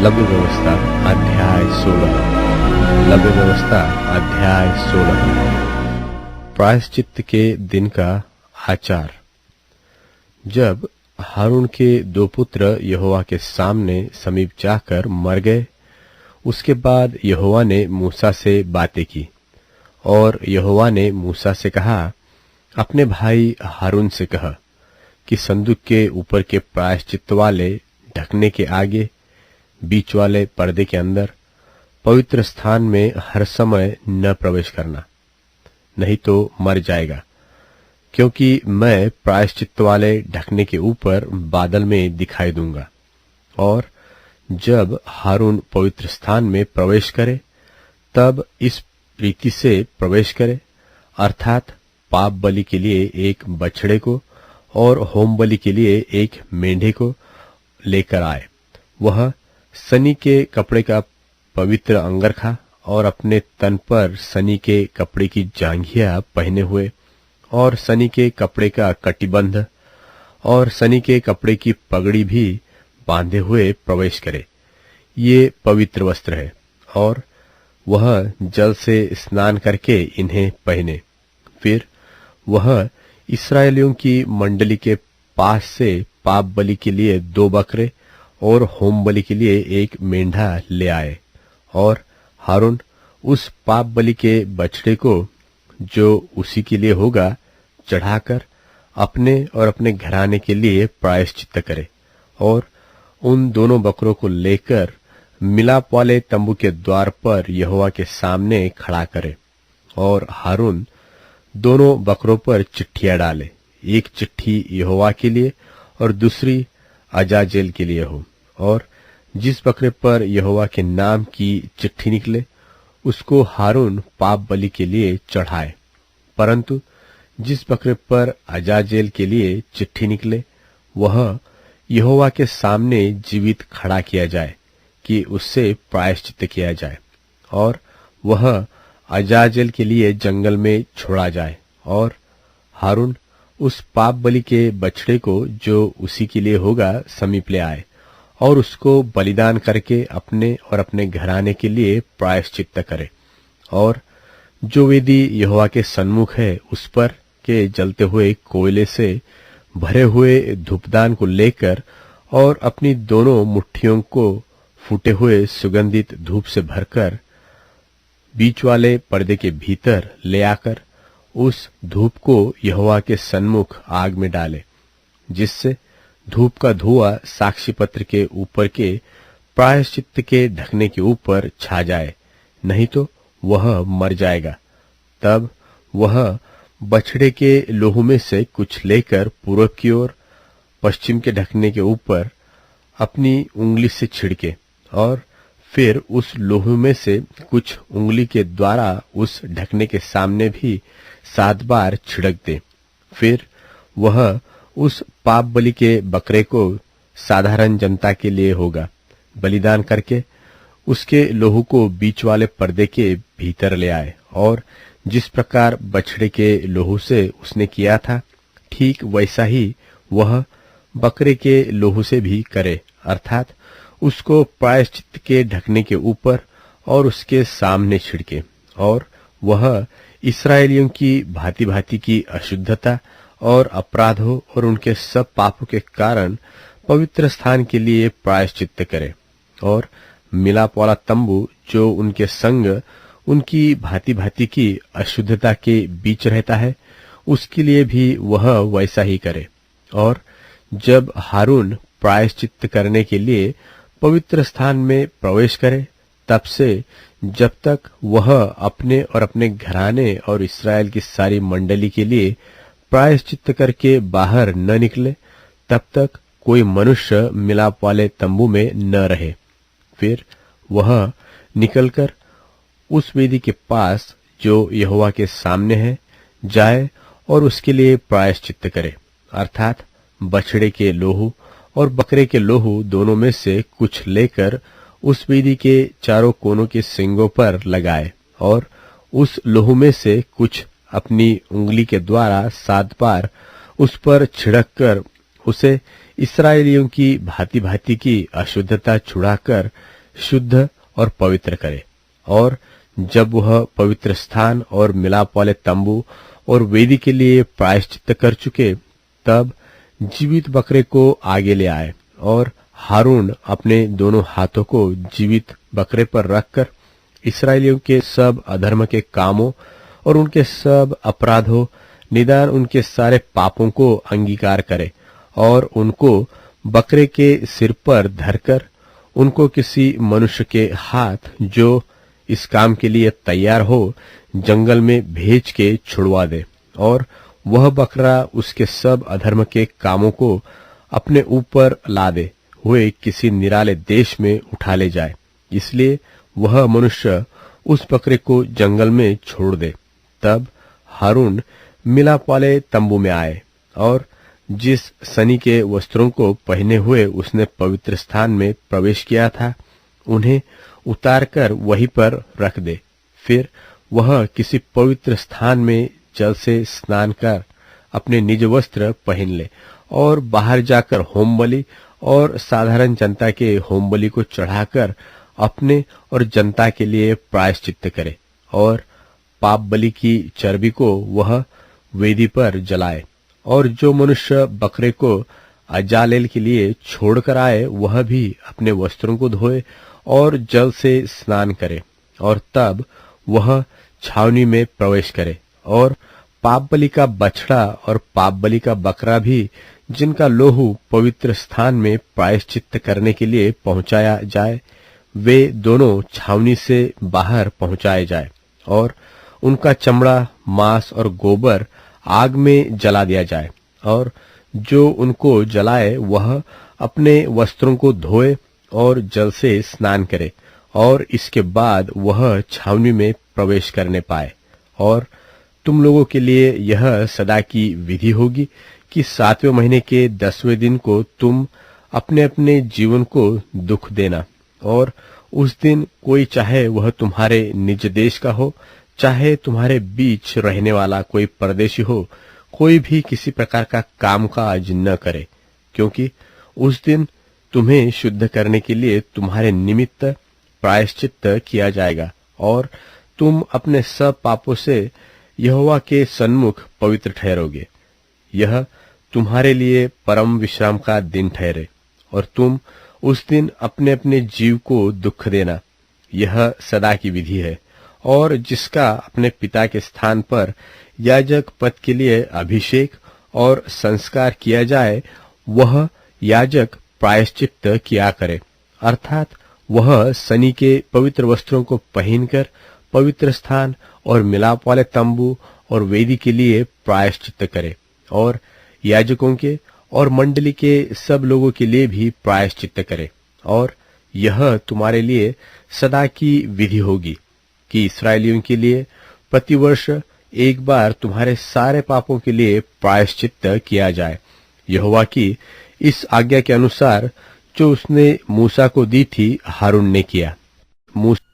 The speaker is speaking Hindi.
लव्य व्यवस्था अध्याय 16। लव्य व्यवस्था अध्याय 16। प्रायश्चित्त के दिन का आचार। जब हारून के दो पुत्र यहोवा के सामने समीप जाकर मर गए, उसके बाद यहोवा ने मूसा से बातें की। और यहोवा ने मूसा से कहा, अपने भाई हारून से कह कि संदूक के ऊपर के प्रायश्चित्त वाले ढकने के आगे बीच वाले पर्दे के अंदर पवित्र स्थान में हर समय न प्रवेश करना, नहीं तो मर जाएगा। क्योंकि मैं प्रायश्चित्त वाले ढकने के ऊपर बादल में दिखाई दूंगा। और जब हारून पवित्र स्थान में प्रवेश करे, तब इस रीति से प्रवेश करे, अर्थात पाप बलि के लिए एक बछड़े को और होम बलि के लिए एक मेंढे को लेकर आए। वह सनी के कपड़े का पवित्र अंगरखा और अपने तन पर सनी के कपड़े की जांघिया पहने हुए और सनी के कपड़े का कटिबंध और सनी के कपड़े की पगड़ी भी बांधे हुए प्रवेश करे। ये पवित्र वस्त्र है। और वह जल से स्नान करके इन्हें पहने। फिर वह इस्राएलियों की मंडली के पास से पाप बलि के लिए 2 बकरे और होम बलि के लिए एक मेंढा ले आए। और हारून उस पाप बलि के बछड़े को, जो उसी के लिए होगा, चढ़ाकर अपने और अपने घराने के लिए प्रायश्चित्त करे। और उन दोनों बकरों को लेकर मिलाप वाले तंबू के द्वार पर यहोवा के सामने खड़ा करे। और हारून दोनों बकरों पर चिट्ठियां डाले, एक चिट्ठी यहोवा के लिए और दूसरी अजाजेल के लिए हो। और जिस बकरे पर यहोवा के नाम की चिट्ठी निकले, उसको हारून पाप बलि के लिए चढ़ाए। परंतु जिस बकरे पर अजाजेल के लिए चिट्ठी निकले, वह यहोवा के सामने जीवित खड़ा किया जाए कि उससे प्रायश्चित्त किया जाए। और वह अजाजेल के लिए जंगल में छोड़ा जाए। और हारून उस पाप बलि के बछड़े को, जो उसी के लिए होगा, समीप ले आए और उसको बलिदान करके अपने और अपने घराने के लिए प्रायश्चित्त करे। और जो वेदी यहोवा के सन्मुख है, उस पर के जलते हुए कोयले से भरे हुए धूपदान को लेकर और अपनी दोनों मुट्ठियों को फूटे हुए सुगंधित धूप से भरकर बीच वाले पर्दे के भीतर ले आकर उस धूप को यहोवा के सन्मुख आग में डाले, जिससे धूप का धुआं साक्षी पत्र के ऊपर के प्रायश्चित्त के ढकने के ऊपर छा जाए, नहीं तो वह मर जाएगा। तब वह बछड़े के लोहू में से कुछ लेकर पूर्व की ओर पश्चिम के ढकने के ऊपर अपनी उंगली से छिड़के और फिर उस लोहू में से कुछ उंगली के द्वारा उस ढकने के सामने भी 7 बार छिड़क दे। फिर वह उस पाप बलि के बकरे को साधारण जनता के लिए होगा बलिदान करके उसके लोहू को बीच वाले पर्दे के भीतर ले आए। और जिस प्रकार बछड़े के लोहू से उसने किया था, ठीक वैसा ही वह बकरे के लोहू से भी करे, अर्थात उसको प्रायश्चित्त के ढकने के ऊपर और उसके सामने छिड़के। और वह इस्राएलियों की भांति भांति की अशुद्धता और अपराधों और उनके सब पापों के कारण पवित्र स्थान के लिए प्रायश्चित्त करे। और मिलाप वाला तंबू, जो उनके संग उनकी भांति भांति की अशुद्धता के बीच रहता है, उसके लिए भी वह वैसा ही करे। और जब हारून प्रायश्चित्त करने के लिए पवित्र स्थान में प्रवेश करे, तब से जब तक वह अपने और अपने घराने और इस्राएल की सारी मंडली के लिए प्रायश्चित्त करके बाहर न निकले, तब तक कोई मनुष्य मिलाप वाले तंबू में न रहे। फिर वह निकलकर उस वेदी के पास, जो यहोवा के सामने है, जाए और उसके लिए प्रायश्चित्त करे, अर्थात बछड़े के लोहू और बकरे के लोहू दोनों में से कुछ लेकर उस वेदी के चारों कोनों के सींगों पर लगाए। और उस लोहू में से कुछ अपनी उंगली के द्वारा 7 बार उस पर छिड़क कर उसे इस्राएलियों की भांति भांति की अशुद्धता छुड़ाकर शुद्ध और पवित्र करे। और जब वह पवित्र स्थान और मिलाप वाले तंबू और वेदी के लिए प्रायश्चित कर चुके, तब जीवित बकरे को आगे ले आए और हारून अपने दोनों हाथों को जीवित बकरे पर रखकर इस्राएलियों के सब अधर्म के कामों और उनके सब अपराधों, निदान उनके सारे पापों को अंगीकार करे और उनको बकरे के सिर पर धरकर उनको किसी मनुष्य के हाथ जो इस काम के लिए तैयार हो जंगल में भेज के छुड़वा दे, और वह बकरा उसके सब अधर्म के कामों को अपने ऊपर लादे हुए किसी निराले देश में उठा ले जाए। इसलिए वह मनुष्य उस बकरे को जंगल में छोड़ दे। तब हारून मिलाप वाले तंबू में आए और जिस सनी के वस्त्रों को पहने हुए उसने पवित्र स्थान में प्रवेश किया था, उन्हें उतारकर वहीं पर रख दे। फिर वह किसी पवित्र स्थान में जल से स्नान कर अपने निज वस्त्र पहन ले और बाहर जाकर होम बलि और साधारण जनता के होम बलि को चढ़ाकर अपने और जनता के लिए प्रायश्चित्त करे, और पाप बलि की चर्बी को वह वेदी पर जलाए। और जो मनुष्य बकरे को अजालेल के लिए छोड़कर आए, वह भी अपने वस्त्रों को धोए और जल से स्नान करे, और तब वह छावनी में प्रवेश करे। और पाप बलि का बछड़ा और पाप बलि का बकरा भी, जिनका लोहू पवित्र स्थान में प्रायश्चित्त करने के लिए पहुंचाया जाए, वे दोनों छावनी से बाहर पहुंचाए जाए, और उनका चमड़ा, मांस और गोबर आग में जला दिया जाए। और जो उनको जलाए वह अपने वस्त्रों को धोए और जल से स्नान करे, और इसके बाद वह छावनी में प्रवेश करने पाए। और तुम लोगों के लिए यह सदा की विधि होगी कि 7वें महीने के 10वें दिन को तुम अपने अपने जीवन को दुख देना, और उस दिन कोई, चाहे वह तुम्हारे निज देश का हो, चाहे तुम्हारे बीच रहने वाला कोई परदेशी हो, कोई भी किसी प्रकार का कामकाज न करे, क्योंकि उस दिन तुम्हें शुद्ध करने के लिए तुम्हारे निमित्त प्रायश्चित्त किया जाएगा, और तुम अपने सब पापों से यहोवा के सन्मुख पवित्र ठहरोगे। यह तुम्हारे लिए परम विश्राम का दिन ठहरे, और तुम उस दिन अपने अपने जीव को दुख देना। यह सदा की विधि है। और जिसका अपने पिता के स्थान पर याजक पद के लिए अभिषेक और संस्कार किया जाए, वह याजक प्रायश्चित्त किया करे, अर्थात वह सनी के पवित्र वस्त्रों को पहनकर पवित्र स्थान और मिलाप वाले तंबू और वेदी के लिए प्रायश्चित्त करे, और याजकों के और मंडली के सब लोगों के लिए भी प्रायश्चित्त करे। और यह तुम्हारे लिए सदा की विधि होगी कि इस्राएलियों के लिए प्रतिवर्ष एक बार तुम्हारे सारे पापों के लिए प्रायश्चित्त किया जाए, यहोवा की इस आज्ञा के अनुसार जो उसने मूसा को दी थी। हारून ने किया। मूसा